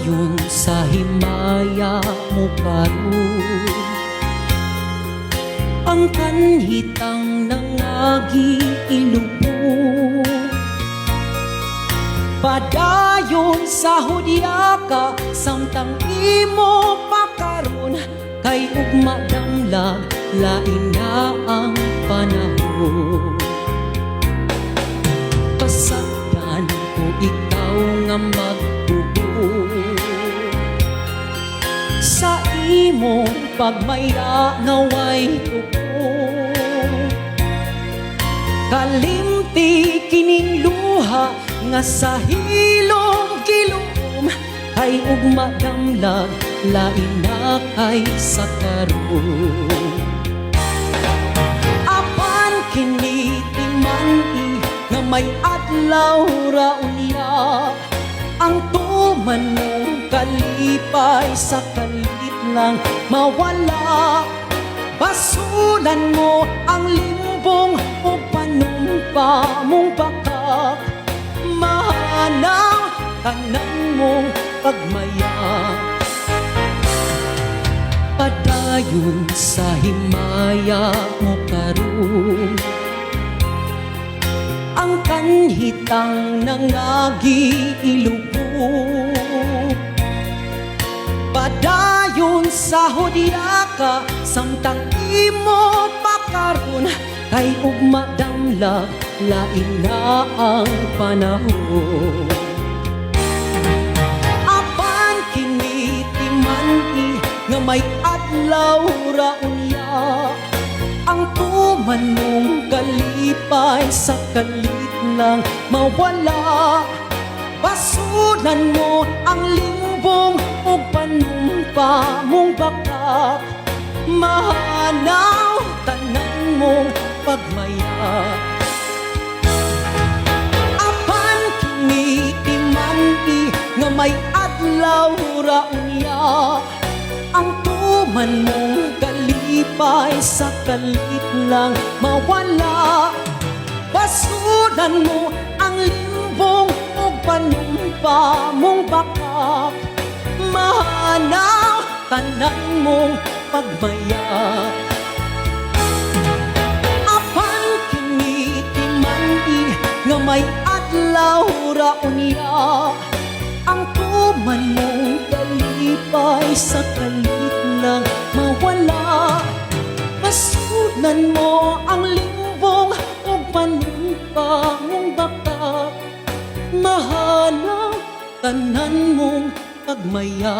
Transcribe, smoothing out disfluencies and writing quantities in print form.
Padayon sa himaya mo karon, ang kanhitang nangagi ilubog. Padayon sa hudya ka, samtang imo pakaron, kay ugma damlag lain na ang panahon. Pasagdan ko ikaw nga magbubuo sa imong pagmaya nga way tuko. Kalimti kining luha nga sa hilom kilom, kay ugma damlag lain na kay sa karon. Apan kini timani nga may adlaw ra unya, ang tuman mong kalipay sa kalit lang mawala. Basulan mo ang limbong o panumpa mong bakak, mahanaw tanan mong pagmaya. Padayon sa himaya mo karon, ang kanhitang nangagi ilubog. Padayon sa hudya ka, samtang imo pakaron, kay ugma damlag lain na ang panahon. Apan kini timani nga may adlaw ra unya, ang tuman mong kalipay sa kalit lang mawala. Basulan mo ang limbong o panumpa mong bakak, mahanaw tanan mong pagmaya. Apan kini timani nga may adlaw ra unya, ang tuman mong kalipay sa kalit lang mawala. Basulan mo ang limbong o panumpa mong bakak, mahanaw tanan mong pagmaya. Apan kini timani nga may adlaw ra unya, ang tuman mong kalipay sa kalit lang mawala. Basulan mo ang limbong o panumpa mong bakak, mahanaw tanan mong pagmaya.